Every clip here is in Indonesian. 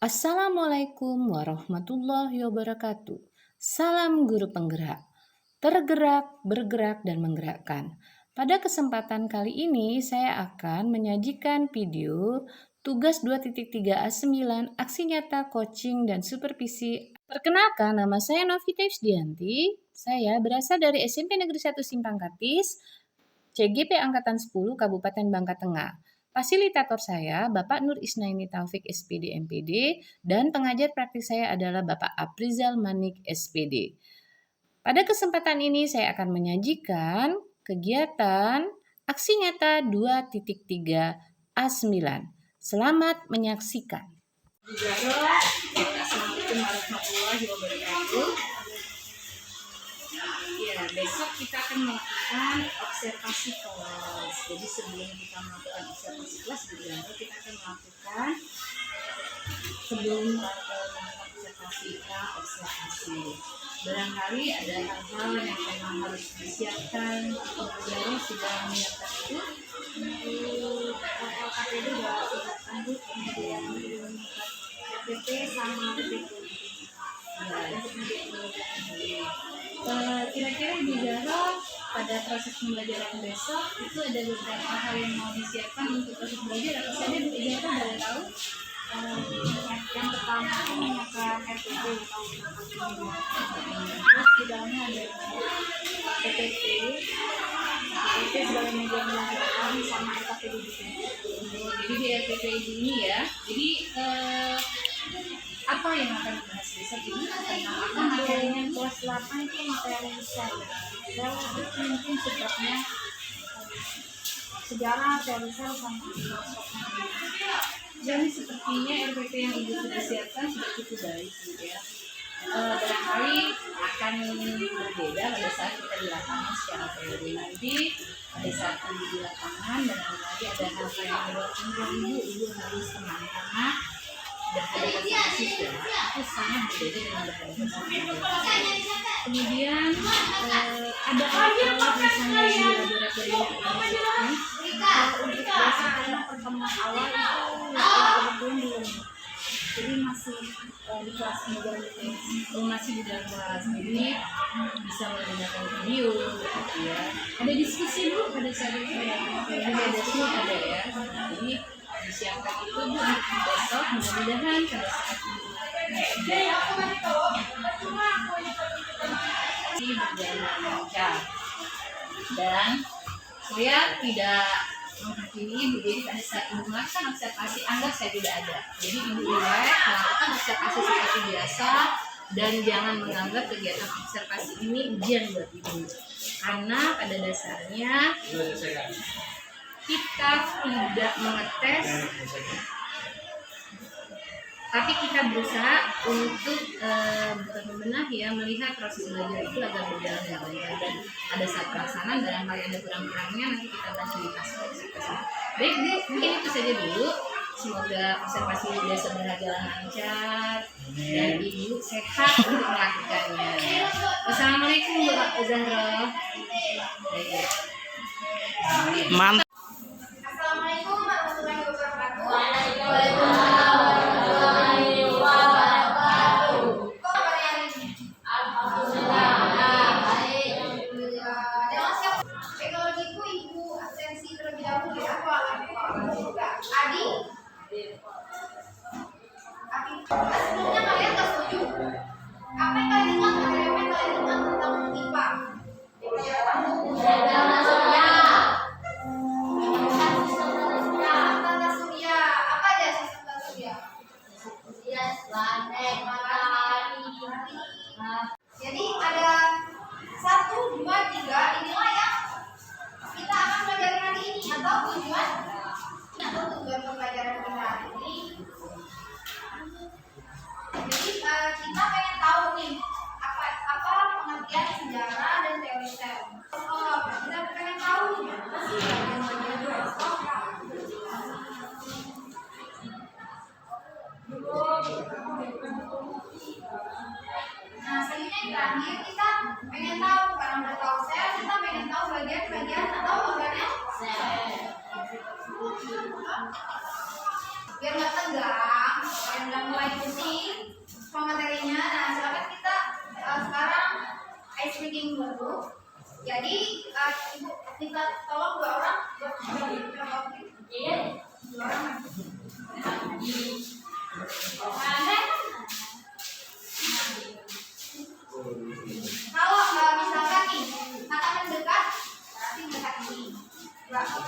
Assalamualaikum warahmatullahi wabarakatuh. Salam guru penggerak, tergerak, bergerak, dan menggerakkan. Pada kesempatan kali ini saya akan menyajikan video tugas 2.3A9 aksi nyata coaching dan supervisi. Perkenalkan, nama saya Novita Yusdianti. Saya berasal dari SMP Negeri 1 Simpang Katis, CGP Angkatan 10 Kabupaten Bangka Tengah. Fasilitator saya Bapak Nur Isnaini Taufik SPD MPD dan pengajar praktik saya adalah Bapak Aprizal Manik SPD. Pada kesempatan ini saya akan menyajikan kegiatan aksi nyata 2.3A9. Selamat menyaksikan. Assalamualaikum warahmatullahi wabarakatuh. Ya, besok kita akan melakukan observasi kelas. Jadi sebelum kita melakukan observasi kelas di Januari, kita akan melakukan sebelum melakukan observasi. Barangkali ada hal-hal yang memang harus disiapkan. Januari sudah menyiapkan itu. LKPD sudah siapkan itu, kemudian KPP sama PPP. Kira-kira di Jaro pada proses pembelajaran besok itu ada beberapa hal yang mau disiapkan untuk proses belajar. Apa saja Bu Jaro boleh tahu? Yang pertama menyiapkan RPP terus di dalamnya ada PPT sebagai media pembelajaran sama RKPD juga. Jadi di RPP ini ya. Jadi apa yang akan dibahas besok ini tentang apa materinya? Kelas 8 itu materi besar. Kalau itu mungkin sebabnya sejarah, teori sel sama filosofi. Jadi sepertinya RPP yang Ibu sudah siapkan sudah cukup baik gitu ya. Barangkali akan berbeda pada saat kita di lapangan secara teori. Nanti pada saat di lapangan barangkali ada hal-hal yang berbeda. Ibu harus tenang karena berhadapan sama siswa itu sangat berbeda dengan berhadapan sama siswa. Kemudian ada alat-alat misalnya yang di laboratorium kita masukkan. Untuk berdasarkan pertemuan awal itu kebetulan belum, jadi masih di kelas masih di dalam kelas, jadi bisa menggunakan video gitu ya. Ada diskusi Bu pada saat itu ya, ada semua ada ya. Jadi disiapkan itu Bu untuk besok, mudah-mudahan pada saat ini berjalan lancar. Dan saya tidak menghakimi Ibu, jadi pada saat Ibu melakukan observasi anggap saya tidak ada. Jadi Ibu melakukan observasi seperti biasa dan jangan menganggap kegiatan observasi ini ujian buat Ibu. Karena pada dasarnya kita tidak mengetes, tapi kita berusaha untuk membenahi ya, melihat proses belajar itu agar berjalan dengan lancar, dan pada saat pelaksanaan barangkali ada kurang-kurangnya nanti kita bahas di observasi. Baik Bu, mungkin itu saja dulu. Semoga observasi biasa berjalan lancar dan Ibu sehat untuk melakukannya. Wassalamualaikum Bu Zahra. Mantap. Assalamualaikum warahmatullahi wabarakatuh. Teknologiku Ibu absensi terlebih dahulu ya. Adi. Sebelumnya kalian nggak setuju? Apa yang kalian ingat? Tentang IPA? Tata surya. Apa aja sistem tata surya? Planet, matahari. Jadi ada 1, 2, 3. Inilah yang kita akan pelajari hari ini atau tujuan pembelajaran kita hari ini. Jadi kita pengen tahu nih apa pengertian sejarah dan teori sel. Kita pengen tahu nih apa sih Nah, selanjutnya yang terakhir kita pengen tahu, karena udah tahu sel, kita pengen tahu bagian-bagian atau organel sel. Biar nggak tegang, mulai Jadi ibu kita tolong dua orang. Iya. Dua orang. Kalau misalkan nih mata mendekat, berarti mendekat ini. Berarti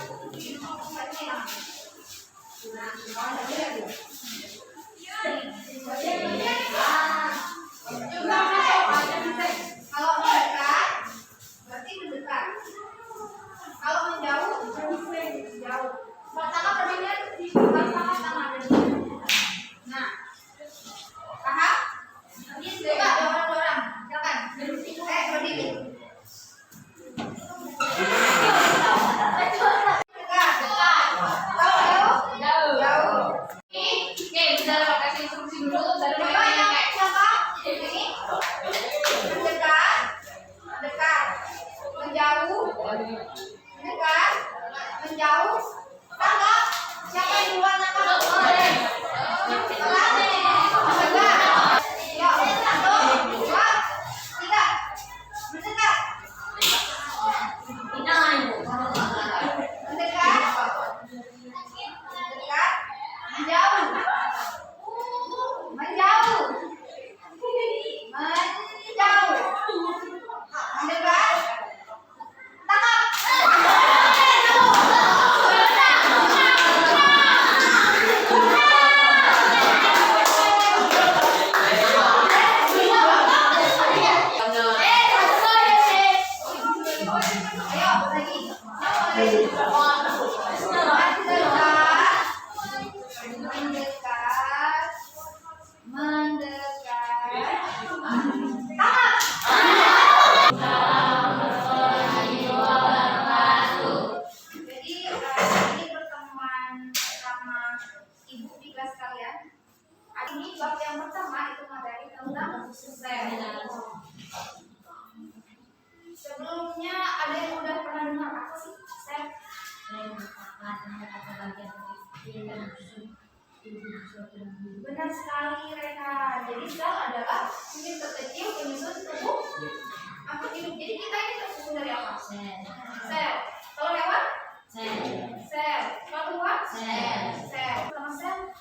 kalau mendekat, berarti mendekat. Kalau menjauh, jauh. Pertama perbedaan sama-sama ada. Nah, paham? Ini coba orang-orang, silakan. Berdiri. Menjauh, tangkap. Siapa yang duluan nangkap? Ini bab yang pertama itu materi tentang sel. Sebelumnya ada yang udah pernah dengar apa sih sel? Benar sekali Reka. Jadi sel adalah unit terkecil penyusun tubuh makhluk hidup. Jadi kita ini tersusun dari apa? Sel. Kalau hewan? Sel. Kalau tumbuhan? Sel. Sama sel.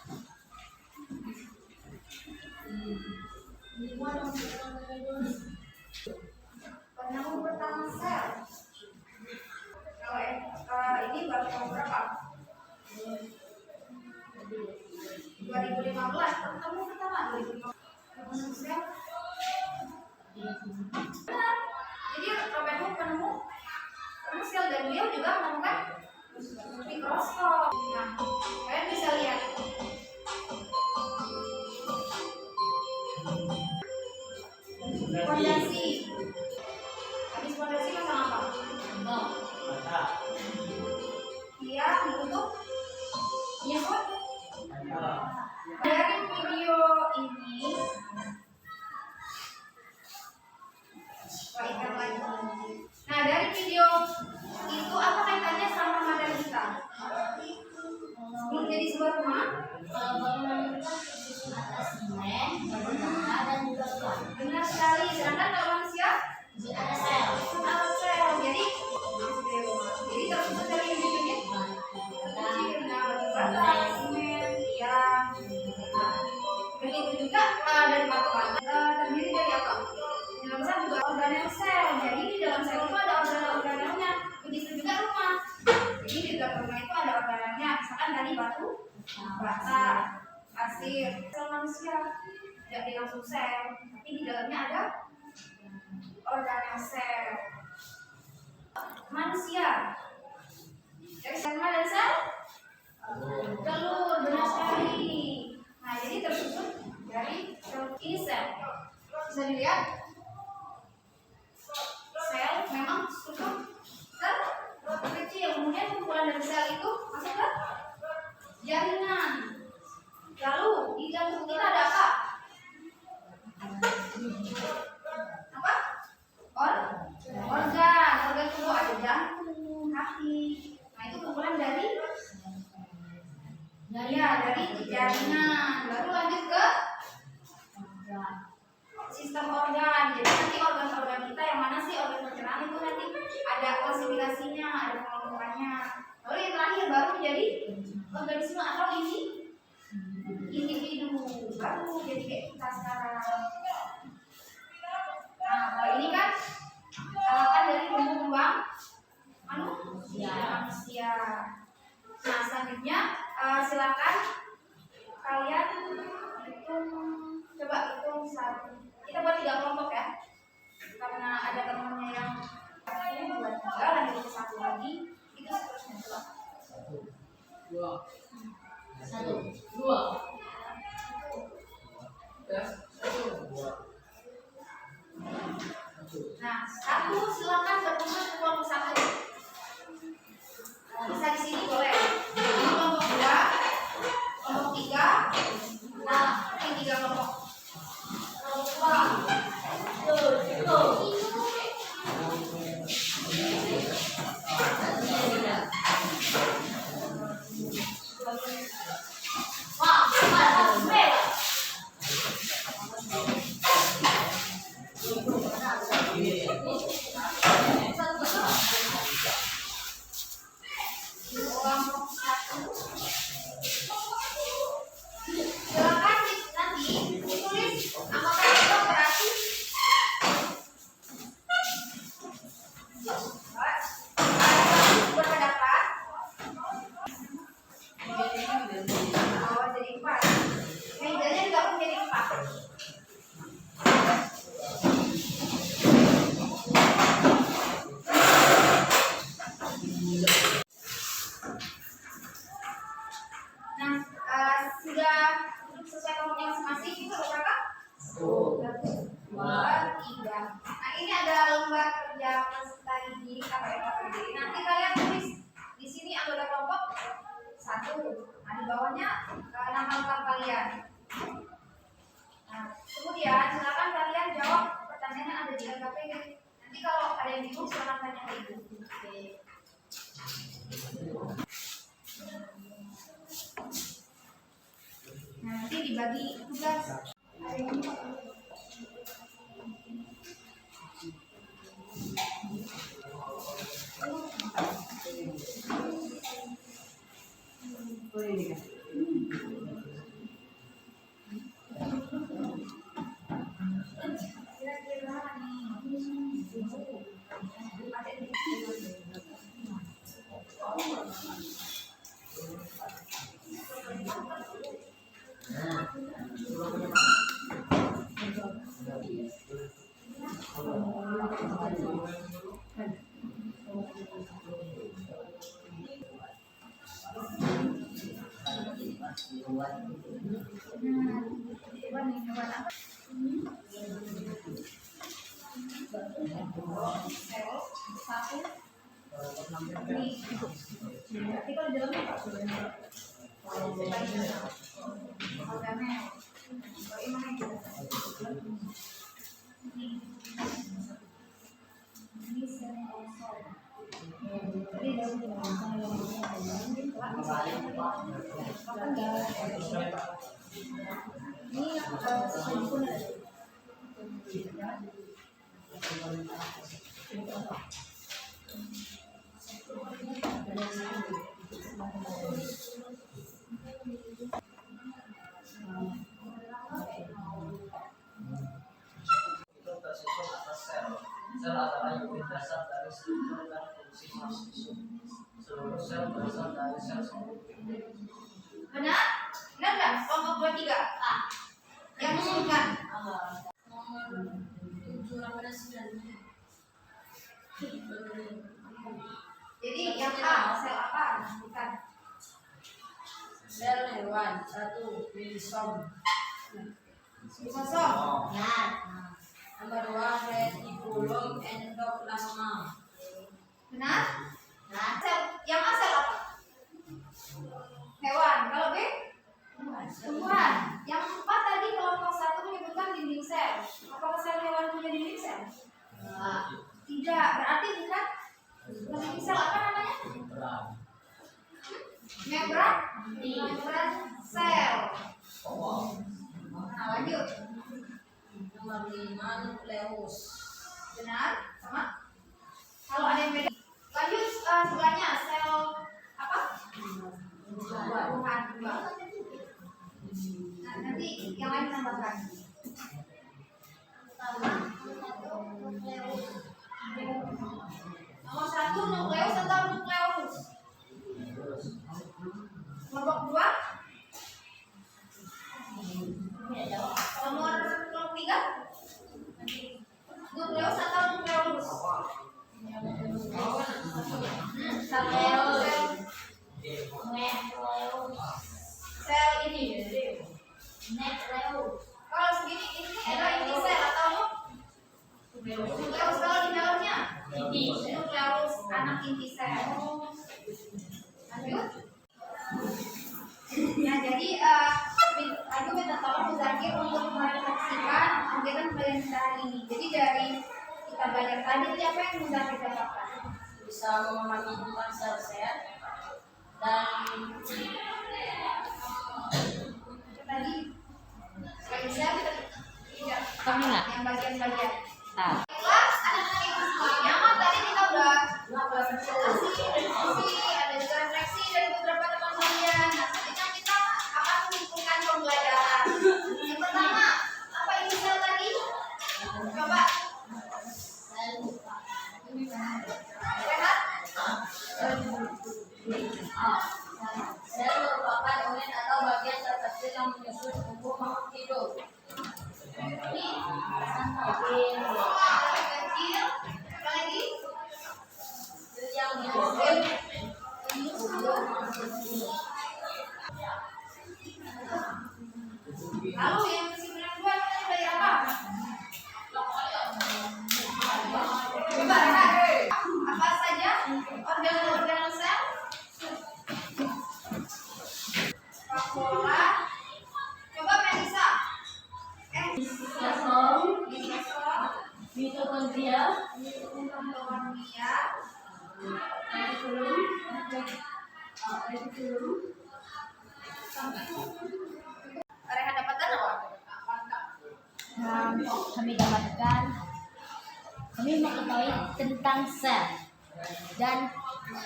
Penyambung pertama sel. Kalau ini baru tahun berapa? 2015. Pertemuan pertama 2015. Sel. Jadi Robert Hooke penemu sel dan beliau juga menemukan mikroskop. Nah, kalian bisa lihat. Fondasi. Habis fondasi pasang apa? Dia membentuk menyebut. Dari video ini, nah dari video itu apa kaitannya sama materi kita? Sebelum jadi sebuah rumah, benar sekali. Sedangkan kalau manusia ada sel. Jadi tersusun dari unit-unit kecil, bata, semen, tiang. Begitu juga dari batu-batu terdiri dari apa? Di dalam sel juga organel sel. Jadi di dalam sel itu ada organel-organelnya. Begitu juga rumah. Jadi di dalam rumah itu ada organelnya. Misalkan tadi batu, bata, pasir. Sel manusia tidak di langsung sel, tapi di dalamnya ada organel sel. Manusia dari sel mana dan sel telur, benar sekali. Nah jadi tersusun dari ini sel. Bisa dilihat sel memang struktur terkecil. Kemudian kumpulan dari sel itu masuk ke jaringan. Lalu di dalam tubuh kita ada apa? Apa? Organ tubuh ada jantung, hati. Nah itu kumpulan dari jaringan. Lalu lanjut ke sistem organ. Jadi nanti organ-organ kita yang mana sih organ pencernaan itu nanti baru jadi kayak kita sekarang. Nah, kalau ini kan dari tumbuh-kembang manusia. Nah, selanjutnya silakan kalian coba hitung satu. Kita buat 3 kelompok ya, karena ada temannya yang 1, 2, 3, lanjut ke 1 lagi, itu seterusnya. Coba 1, 2. Nah, 1 silakan berkumpul ke kelompok 1. Bisa di sini boleh. Ini kelompok 2, kelompok 3. Nah, ini 3 kelompok. Kelompok 2. Tuh. Silakan nanti ditulis apakah itu berarti berpendapat. Oh, jadi 4. Mejanya juga menjadi 4. Nah, sudah sesuai kelompoknya masing-masing itu ada berapa? 1, 2, 3. Nah, ini ada lembar kerja peserta didik KPM. Nanti kalian tulis di sini anggota kelompok 1. Nah, di bawahnya nama lengkap kalian. Nah, kemudian silakan kalian jawab pertanyaan yang ada di LKPD. Nanti kalau ada yang bingung silakan tanya ke ibu. Nah, nanti dibagi tugas. Ada yang bingung? Kira-kira Berarti kalau di dalamnya apa? Organel. Ini sel kosong. Jadi ini yang sesuai pun ada. Itu tersusun atas sel. Sel adalah unit dasar dari struktur dan fungsi masing-masing. Seluruh sel berasal dari sel sendiri. Benar? Benar nggak? Kelompok 2, 3. Yang menunjukkan. Jadi yang A, sel apa? Bukan. Sel hewan 1 milisom. Kosong. Nomor 2 retikulum endoplasma. Benar? Nah, sel yang A sel apa? Hewan. Kalau B? Tumbuhan. Yang 4 tadi kelompok 1 menyebutkan dinding sel. Apakah sel hewan punya dinding sel? Tidak. Berarti bukan dinding sel apa namanya? Membran. Membran sel. Nah, lanjut. Nomor 5 nukleus. Benar? Sama? Kalau ada yang beda, lanjut sebelahnya sel apa? Buah. Nah, nanti Yang lain tambahkan. Nomor 1 nukleus atau nukleolus? Kelompok 2? Nomor kelompok 3? Nukleus atau nukleolus? Sel ini. Kalau segini ini adalah inti sel atau nukleus. Kalau di dalamnya nukleus anak inti sel. Lanjut. Ya, jadi aku minta tolong Muzakir untuk merefleksikan kegiatan pembelajaran kita hari ini. Jadi dari kita belajar tadi itu apa yang Muzakir dapatkan? Bisa memahami tentang sel-sel dan Tadi bagi sel kita tidak Kami nggak? yang bagian-bagian. Nah, Kelas anak-anak itu semuanya mah tadi kita udah ada juga refleksi dari beberapa teman kalian. Nah, selanjutnya kita akan menyimpulkan pembelajaran. Yang pertama, apa itu sel tadi? Coba. Rehat. sel merupakan unit atau bagian terkecil yang menyusun tubuh makhluk hidup. Ini Kecil kecil. Apa lagi? yang menyusun Lalu yang kesimpulan kedua kita belajar apa? Coba rehat. Apa saja organ-organ sel? Vakuola. Coba Melisa. sitosol, mitokondria, Mitokondria. Rehat dapatkan apa? kami dapatkan kami mengetahui tentang sel dan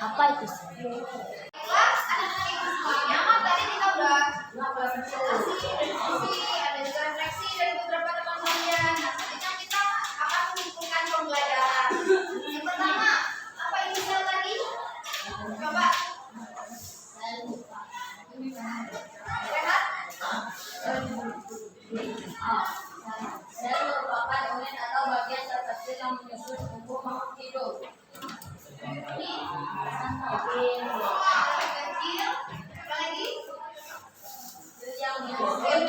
apa itu sel. Kelas anak-anak itu semuanya mah tadi kita udah ada juga refleksi dari beberapa teman kalian. Nah, selanjutnya kita akan menyimpulkan pembelajaran. Yang pertama, apa itu sel tadi? Coba. Rehat. Sel merupakan unit atau bagian terkecil yang menyusun tubuh makhluk hidup. Ini Kecil kecil. Apa lagi? yang menyusun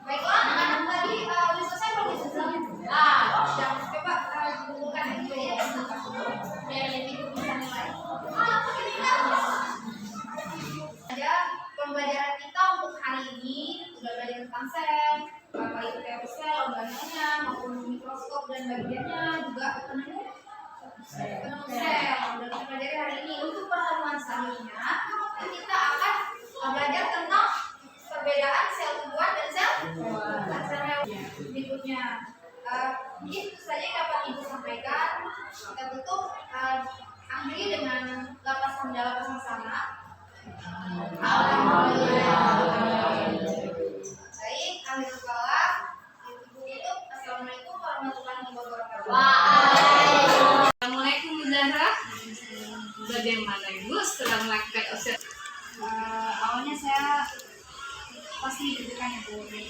Baiklah, anak-anak tadi udah selesai belum diskusinya? Nah, coba kumpulkan itu ya. Biar ibu bisa nilai. Ada pembelajaran kita untuk hari ini udah belajar tentang sel, apa itu teori sel, organelnya, maupun mikroskop dan bagiannya juga apa namanya? Sel. Udah kita pelajari hari ini. Untuk pertemuan selanjutnya kita akan belajar tentang perbedaan sel tubuhan dan sel hewan. Berikutnya, mungkin itu saja yang dapat ibu sampaikan. Kita tutup akhiri dengan lapas hamdalah bersama-sama. Alhamdulillah. Baik, akhir kalam. Ibu tutup. Assalamualaikum warahmatullahi wabarakatuh. Assalamualaikum Bu Zahra. Bagaimana Ibu setelah melakukan observasi? Awalnya saya pasti deg-degan ya Bu, tapi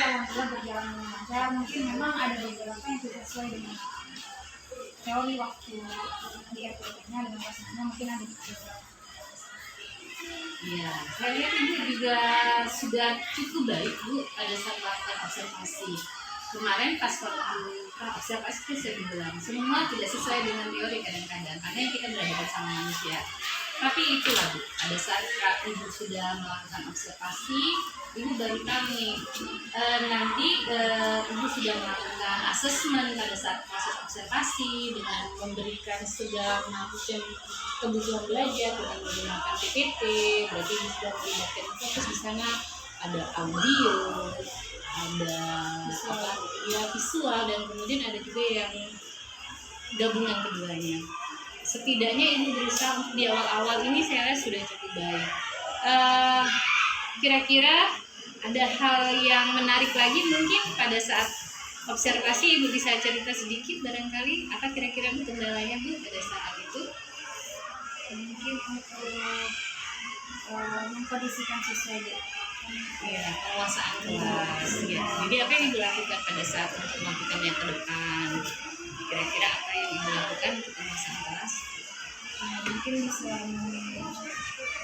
alhamdulillah berjalan dengan lancar. Mungkin memang ada beberapa yang tidak sesuai dengan teori waktu di RPT-nya dengan pasangannya, mungkin ada beberapa. Ya, saya lihat Ibu juga sudah cukup baik Bu pada saat melakukan observasi. Kemarin pas waktu observasi itu saya bilang semua tidak sesuai dengan teori kadang-kadang karena kita berhadapan sama manusia. Tapi itulah Bu, pada saat Ibu sudah melakukan observasi, Ibu baru kami nanti Ibu sudah melakukan asesmen pada saat proses observasi dengan memberikan segala macam kebutuhan belajar dengan menggunakan PPT. Berarti Ibu sudah melibatkan fokus di sana ada audio, ada visual dan kemudian ada juga yang gabungan keduanya. Setidaknya Ibu berusaha untuk di awal-awal ini saya rasa sudah cukup baik. eh, kira-kira ada hal yang menarik lagi mungkin pada saat observasi. Ibu bisa cerita sedikit barangkali apa kira-kira Bu kendalanya Bu pada saat itu? Mungkin untuk mengkondisikan siswa ya. Ya, penguasaan kelas. Ya. Jadi apa yang Ibu lakukan pada saat untuk melakukan yang ke depan? Kira-kira apa yang Ibu lakukan untuk penguasaan kelas? Mungkin bisa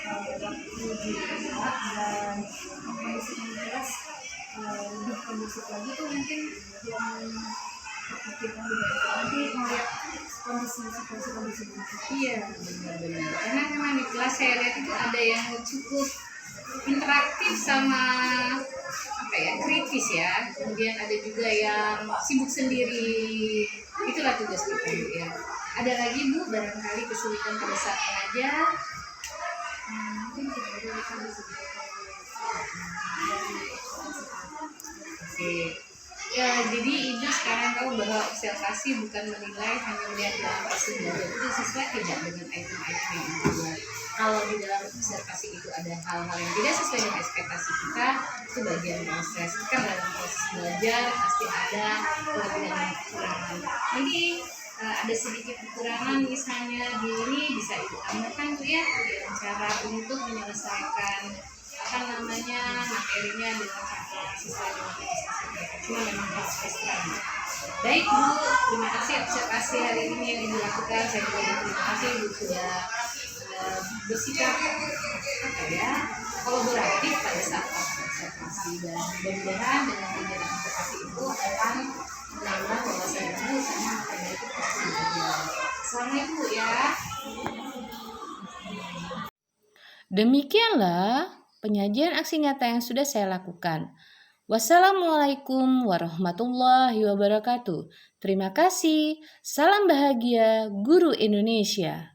waktu di kelas dan kondisikan kelas lebih kondusif lagi tuh mungkin yang kita nanti melihat kondisi situasi Iya, benar-benar. Karena memang di kelas saya lihat itu ada yang cukup interaktif sama apa ya, kritis ya. Kemudian ada juga yang sibuk sendiri. Itulah tugas kita ya. Ada lagi Bu barangkali kesulitan pada saat mengajar? mungkin tidak ada kondisi Oke. Ya, jadi Ibu sekarang tahu bahwa observasi bukan menilai, hanya melihat dalam proses belajar itu sesuai tidak dengan item-item yang Ibu buat. Kalau di dalam observasi itu ada hal-hal yang tidak sesuai dengan ekspektasi kita, itu bagian proses. Kan dalam proses belajar pasti ada kelebihan dan kekurangan. Nanti ada sedikit kekurangan misalnya di ini bisa Ibu tambahkan tuh ya, cara untuk menyelesaikan apa namanya materinya dengan cara sesuai dengan ekspektasi mereka. Cuma memang harus ekstra. Baik Bu, terima kasih observasi hari ini yang Ibu lakukan. Saya juga terima kasih Ibu sudah bersikap apa ya, kolaboratif pada saat observasi, dan mudah-mudahan dengan kegiatan observasi itu akan menambah wawasan Ibu sama materi itu pasti belajar. Assalamualaikum Bu ya. Demikianlah penyajian aksi nyata yang sudah saya lakukan. Wassalamualaikum warahmatullahi wabarakatuh. Terima kasih. Salam bahagia, Guru Indonesia.